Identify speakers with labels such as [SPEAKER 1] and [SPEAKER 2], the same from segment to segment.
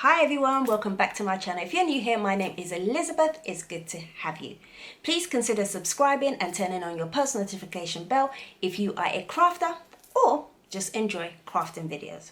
[SPEAKER 1] Hi everyone, welcome back to my channel. If you're new here, my name is Elizabeth. It's good to have you. Please consider subscribing and turning on your post notification bell if you are a crafter or just enjoy crafting videos.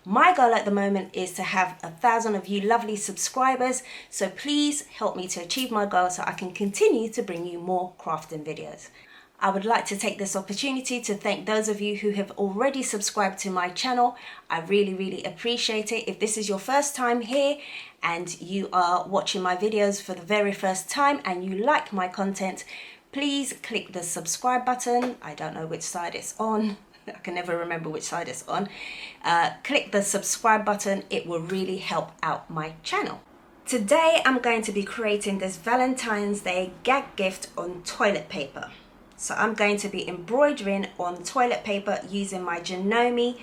[SPEAKER 1] My goal at the moment is to have 1,000 of you lovely subscribers, so please help me to achieve my goal so I can continue to bring you more crafting videos. I would like to take this opportunity to thank those of you who have already subscribed to my channel. I really appreciate it. If this is your first time here and you are watching my videos for the very first time and you like my content, please click the subscribe button. I don't know which side it's on. I can never remember which side it's on. Click the subscribe button. It will really help out my channel. Today I'm going to be creating this Valentine's Day gag gift on toilet paper. So I'm going to be embroidering on toilet paper using my Janome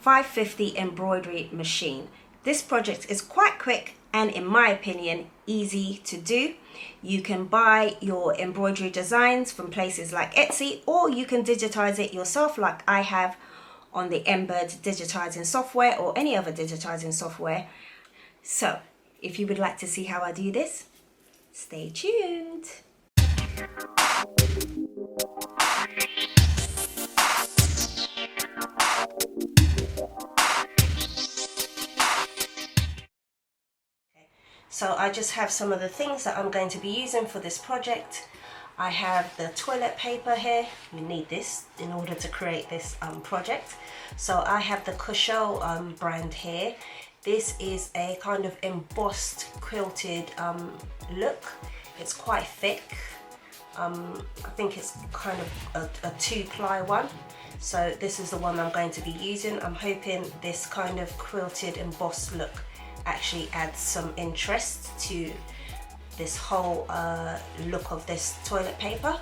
[SPEAKER 1] 550 embroidery machine. This project is quite quick and, in my opinion, easy to do. You can buy your embroidery designs from places like Etsy, or you can digitize it yourself like I have on the Embroider digitizing software or any other digitizing software. So if you would like to see how I do this, stay tuned. So I just have some of the things that I'm going to be using for this project. I have the toilet paper here. You need this in order to create this project. So I have the Cushel brand here. This is a kind of embossed quilted look. It's quite thick. I think it's kind of a 2-ply one. So this is the one I'm going to be using. I'm hoping this kind of quilted embossed look actually adds some interest to this whole look of this toilet paper.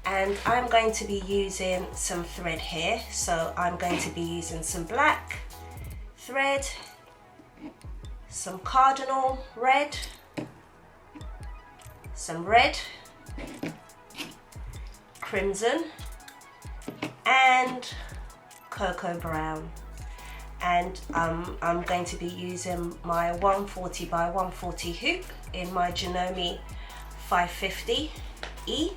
[SPEAKER 1] And I'm going to be using some thread here. So I'm going to be using some black thread, some cardinal red, some red, crimson and cocoa brown. And I'm going to be using my 140 by 140 hoop in my Janome 550E.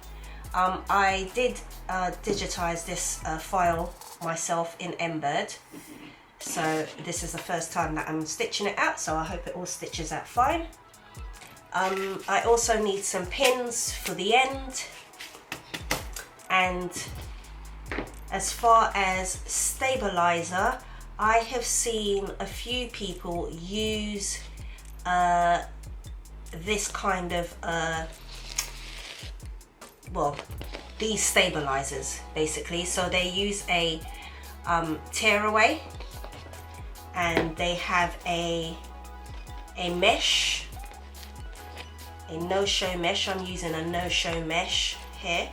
[SPEAKER 1] I did digitize this file myself in Embroider, so this is the first time that I'm stitching it out, so I hope it all stitches out fine. I also need some pins for the end, and as far as stabilizer, I have seen a few people use this kind of, well, these stabilizers basically. So they use a tearaway, and they have a mesh, a no-show mesh. I'm using a no-show mesh here.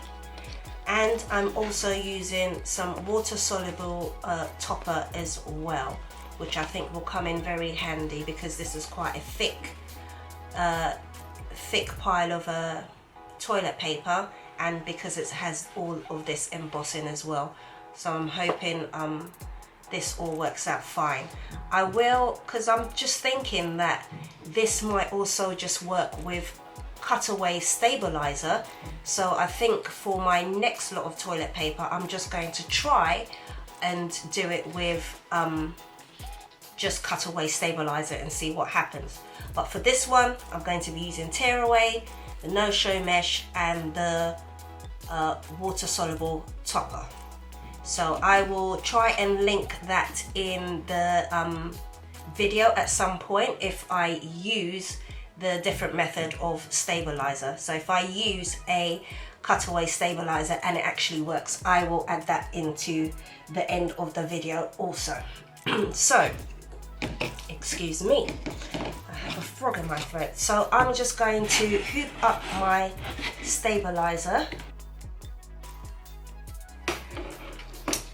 [SPEAKER 1] And I'm also using some water-soluble topper as well, which I think will come in very handy because this is quite a thick pile of toilet paper, and because it has all of this embossing as well. So I'm hoping this all works out fine. I will, because I'm just thinking that this might also just work with cutaway stabilizer. So I think for my next lot of toilet paper, I'm just going to try and do it with just cutaway stabilizer and see what happens. But for this one, I'm going to be using tearaway, the no-show mesh and the water soluble topper. So I will try and link that in the video at some point if I use the different method of stabilizer. So if I use a cutaway stabilizer and it actually works, I will add that into the end of the video also. So, excuse me, I have a frog in my throat. So I'm just going to hoop up my stabilizer.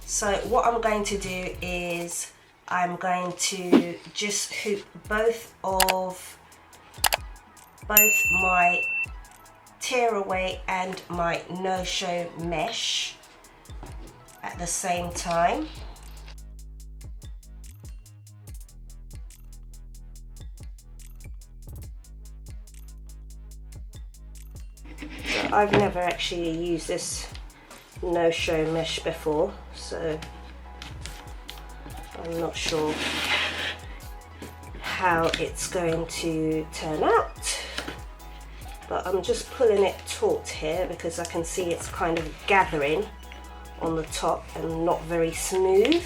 [SPEAKER 1] So what I'm going to do is I'm going to just hoop both my tearaway and my no-show mesh at the same time. I've never actually used this no-show mesh before, so I'm not sure how it's going to turn out, but I'm just pulling it taut here because I can see it's kind of gathering on the top and not very smooth.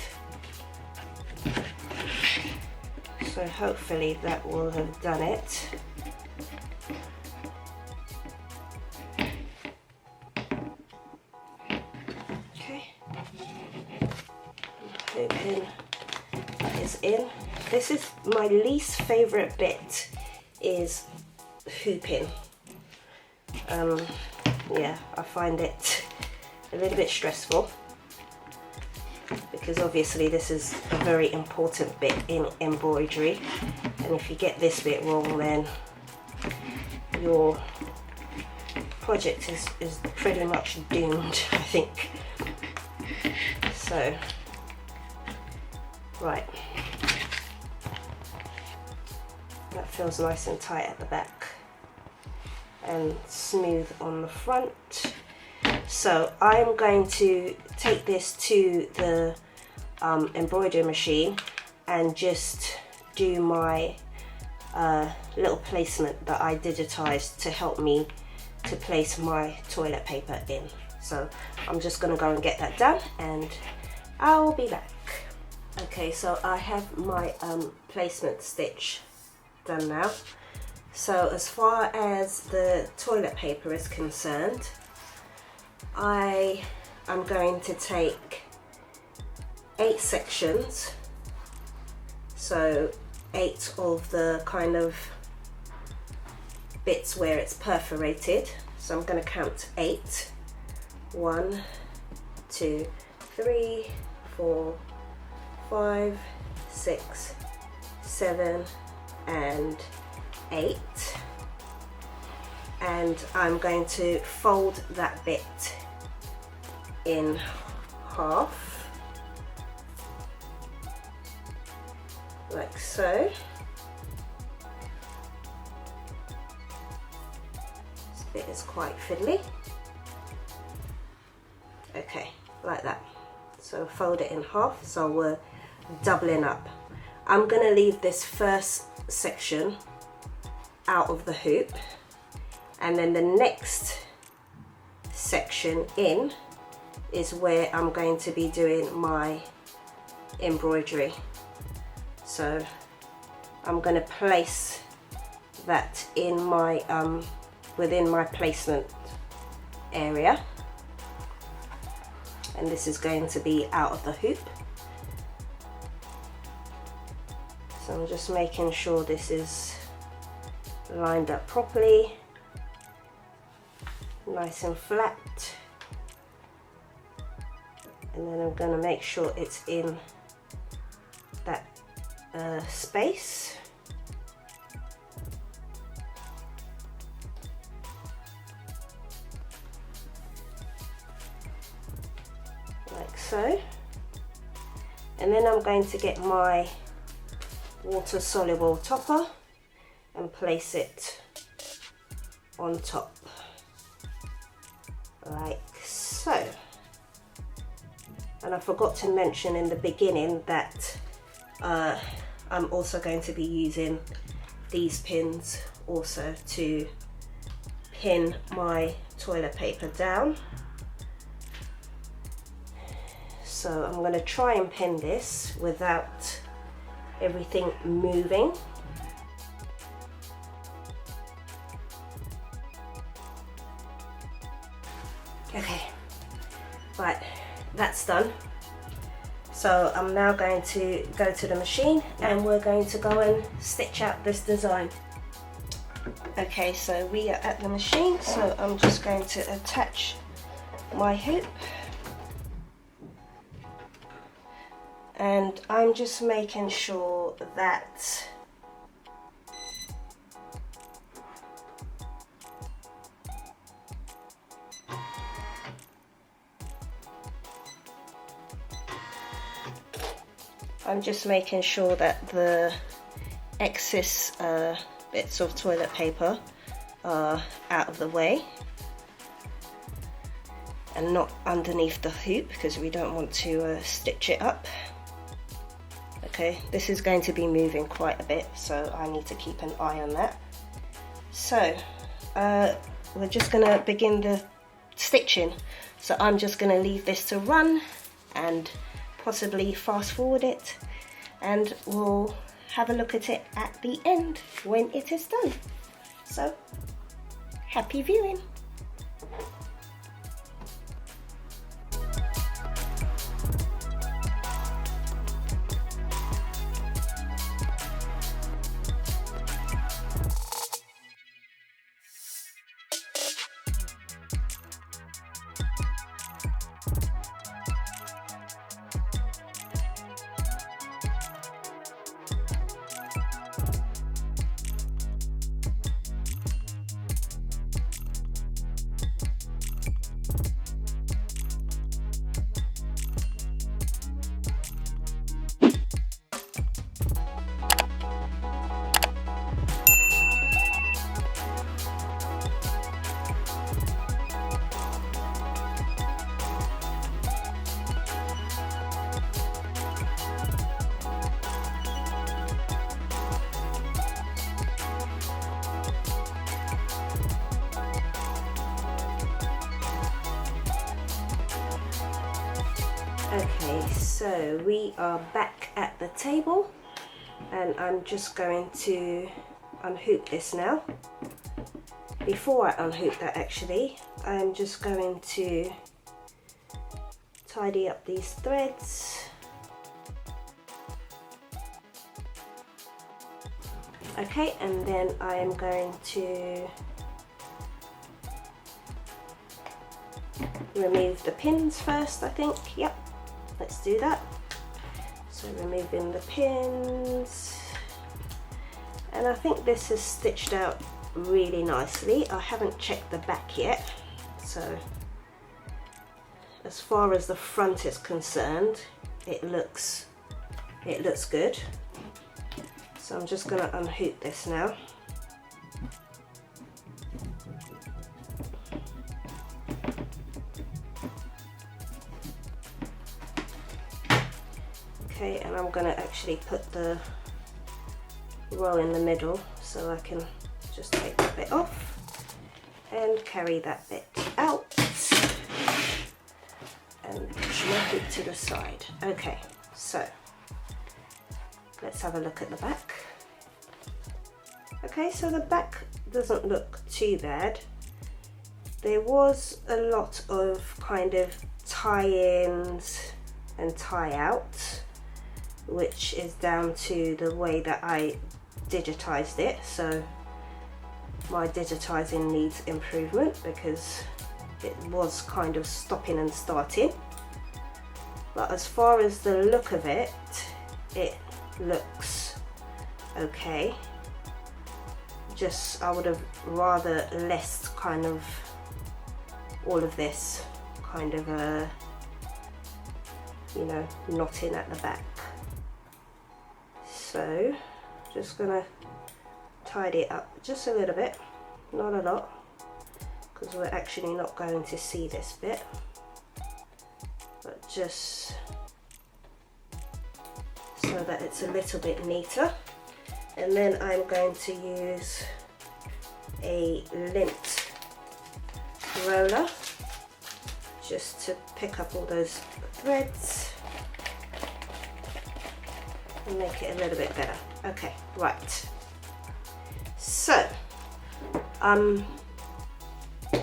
[SPEAKER 1] So hopefully that will have done it. Okay, hoping that is in. This is my least favorite bit, is hooping. Yeah, I find it a little bit stressful because obviously this is a very important bit in embroidery, and if you get this bit wrong, then your project is pretty much doomed, I think. So, right, that feels nice and tight at the back and smooth on the front. So I'm going to take this to the embroidery machine and just do my little placement that I digitized to help me to place my toilet paper in. So I'm just going to go and get that done and I'll be back. Okay, so I have my placement stitch done now. So as far as the toilet paper is concerned, I am going to take 8 sections, so 8 of the kind of bits where it's perforated. So I'm going to count 8. 1, 2, 3, 4, 5, 6, 7, and 8. And I'm going to fold that bit in half, like so. This bit is quite fiddly. Okay, like that. So fold it in half, so we're doubling up. I'm going to leave this first section out of the hoop, and then the next section in is where I'm going to be doing my embroidery. So I'm going to place that in my within my placement area, and this is going to be out of the hoop. So I'm just making sure this is lined up properly, nice and flat, and then I'm going to make sure it's in that space. Like so. And then I'm going to get my water soluble topper and place it on top, like so. And I forgot to mention in the beginning that I'm also going to be using these pins also to pin my toilet paper down. So I'm going to try and pin this without everything moving. Okay, right, that's done. So I'm now going to go to the machine and we're going to go and stitch out this design. Okay, so we are at the machine, so I'm just going to attach my hoop. And I'm just making sure that the excess bits of toilet paper are out of the way. and not underneath the hoop because we don't want to stitch it up. Okay, this is going to be moving quite a bit, so I need to keep an eye on that. So we're just going to begin the stitching. So I'm just going to leave this to run and possibly fast forward it, and we'll have a look at it at the end when it is done. So happy viewing. Okay, so we are back at the table, and I'm just going to unhoop this now. Before I unhoop that, actually, I'm just going to tidy up these threads. Okay, and then I am going to remove the pins first, I think. Yep. Let's do that. So removing the pins, and I think this is stitched out really nicely. I haven't checked the back yet, so as far as the front is concerned, it looks good. So I'm just going to unhoop this now. Okay, and I'm going to actually put the row in the middle so I can just take that bit off and carry that bit out and snap it to the side. Okay, so let's have a look at the back. Okay, so the back doesn't look too bad. There was a lot of kind of tie-ins and tie-outs, which is down to the way that I digitized it. So my digitizing needs improvement because it was kind of stopping and starting. But as far as the look of it, it looks okay. Just I would have rather less kind of all of this kind of you know, knotting at the back. So just gonna tidy it up just a little bit, not a lot, because we're actually not going to see this bit, but just so that it's a little bit neater. And then I'm going to use a lint roller just to pick up all those threads and make it a little bit better. Okay, right. So,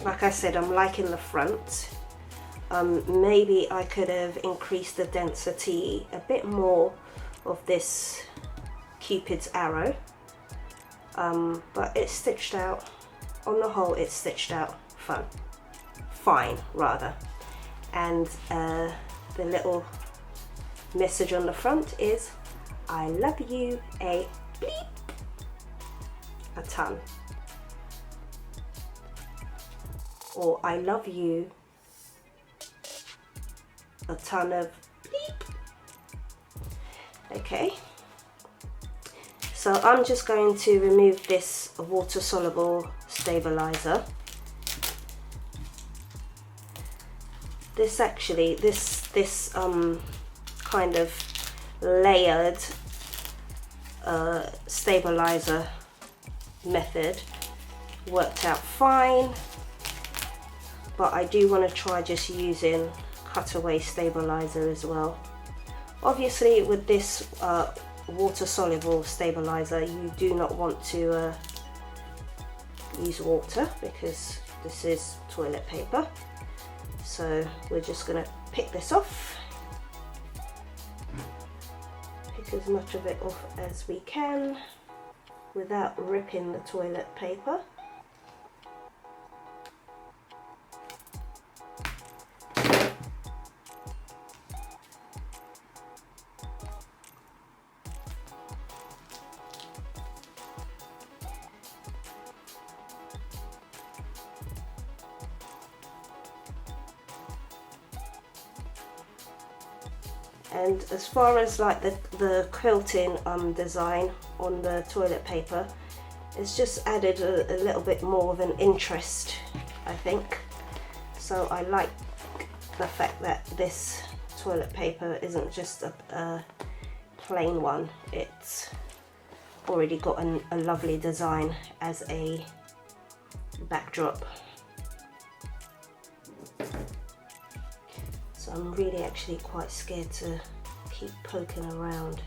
[SPEAKER 1] like I said, I'm liking the front. Maybe I could have increased the density a bit more of this Cupid's arrow, but it's stitched out. On the whole, it's stitched out fine rather. And the little message on the front is, I love you a bleep a ton, or I love you a ton of bleep. Okay, so I'm just going to remove this water soluble stabilizer, this actually, this kind of layered stabilizer method worked out fine, but I do want to try just using cutaway stabilizer as well. Obviously with this water soluble stabilizer you do not want to use water because this is toilet paper, so we're just going to pick this off, pick as much of it off as we can without ripping the toilet paper. And as far as like the quilting design on the toilet paper, it's just added a little bit more of an interest, I think. So I like the fact that this toilet paper isn't just a plain one, it's already got a lovely design as a backdrop. So I'm really actually quite scared to keep poking around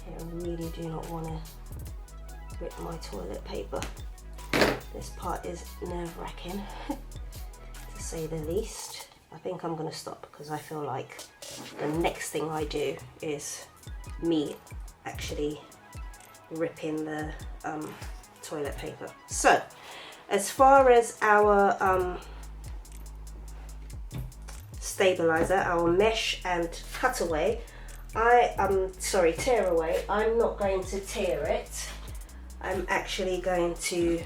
[SPEAKER 1] here. I really do not want to rip my toilet paper. This part is nerve-wracking to say the least. I think I'm going to stop because I feel like the next thing I do is me actually ripping the toilet paper. So as far as our stabilizer, our mesh and cutaway, tear away, I'm not going to tear it. I'm actually going to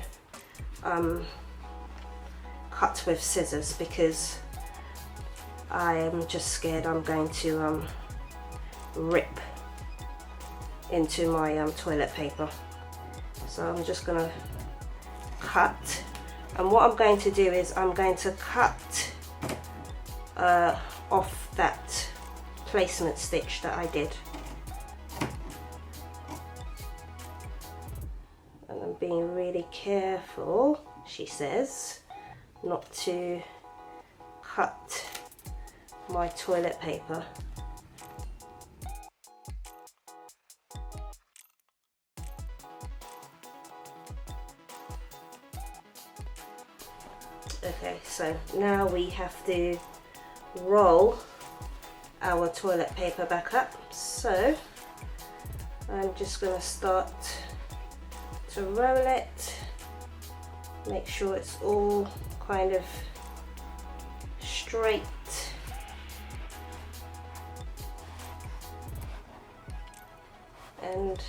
[SPEAKER 1] cut with scissors because I am just scared I'm going to rip into my toilet paper. So I'm just going to cut, and what I'm going to do is I'm going to cut off that placement stitch that I did, and I'm being really careful, she says, not to cut my toilet paper. Okay, so now we have to roll our toilet paper back up. So I'm just going to start to roll it, make sure it's all kind of straight, and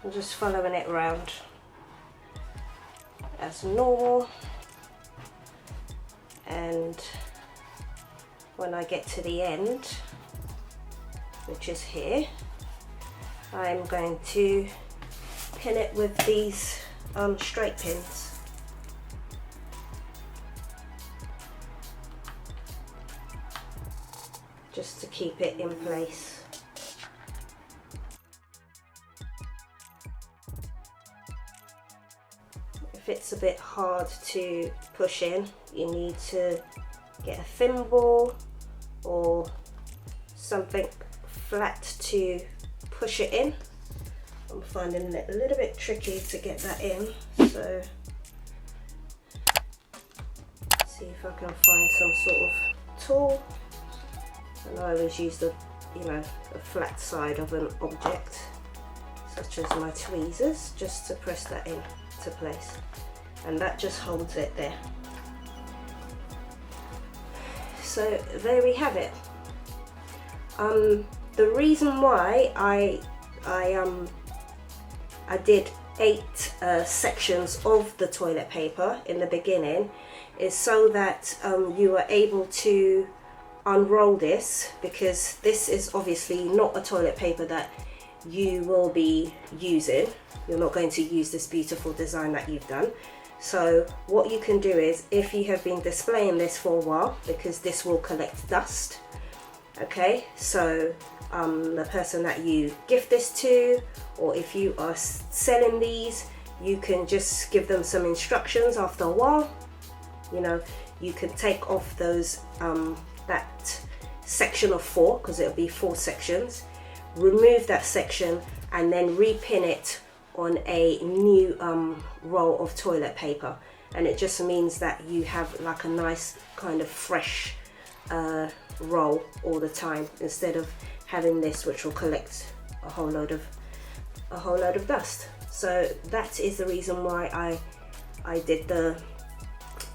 [SPEAKER 1] I'm just following it around as normal. And when I get to the end, which is here, I'm going to pin it with these straight pins. Just to keep it in place. If it's a bit hard to push in, you need to get a thimble or something flat to push it in. I'm finding it a little bit tricky to get that in, so see if I can find some sort of tool. And I always use the flat side of an object, such as my tweezers, just to press that into place, and that just holds it there. So there we have it. The reason why I did 8 sections of the toilet paper in the beginning is so that you are able to unroll this, because this is obviously not a toilet paper that you will be using. You're not going to use this beautiful design that you've done. So what you can do is, if you have been displaying this for a while, because this will collect dust, okay, so the person that you gift this to, or if you are selling these, you can just give them some instructions after a while. You know, you can take off those that section of 4, because it'll be 4 sections, remove that section and then repin it on a new roll of toilet paper, and it just means that you have like a nice kind of fresh roll all the time, instead of having this which will collect a whole load of dust. So that is the reason why I did the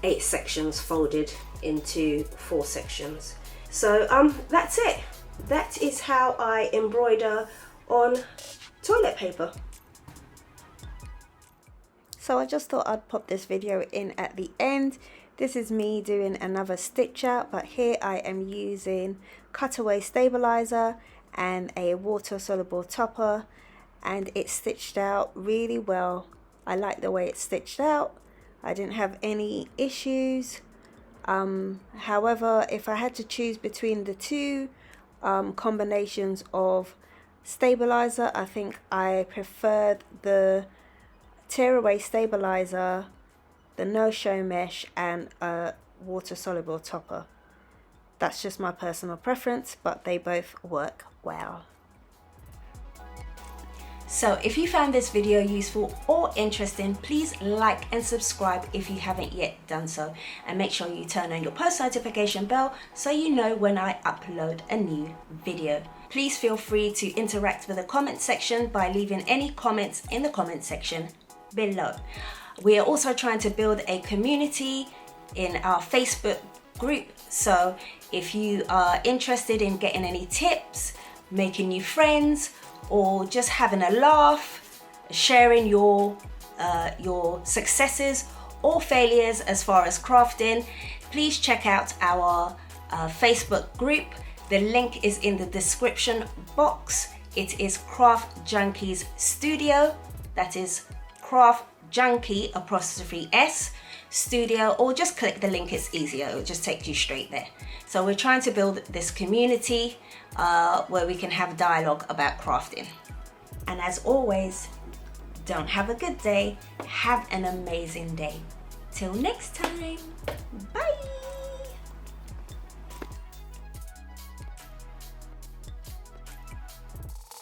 [SPEAKER 1] 8 sections folded into 4 sections. So that's it. That is how I embroider on toilet paper. So I just thought I'd pop this video in at the end. This is me doing another stitch out, but here I am using cutaway stabilizer and a water soluble topper, and it's stitched out really well. I like the way it's stitched out. I didn't have any issues. However, if I had to choose between the two combinations of stabilizer, I think I preferred the tearaway stabilizer, the no-show mesh, and a water soluble topper. That's just my personal preference, but they both work well. So if you found this video useful or interesting, please like and subscribe if you haven't yet done so, and make sure you turn on your post notification bell so you know when I upload a new video. Please feel free to interact with the comment section by leaving any comments in the comment section below. We are also trying to build a community in our Facebook group, so if you are interested in getting any tips, making new friends, or just having a laugh, sharing your successes or failures as far as crafting, please check out our Facebook group. The link is in the description box. It is Craft Junkies Studio. That is Craft Junkie '(S) Studio, or just click the link, it's easier, it'll just take you straight there. So we're trying to build this community where we can have dialogue about crafting. And as always, don't have a good day, have an amazing day. Till next time, bye.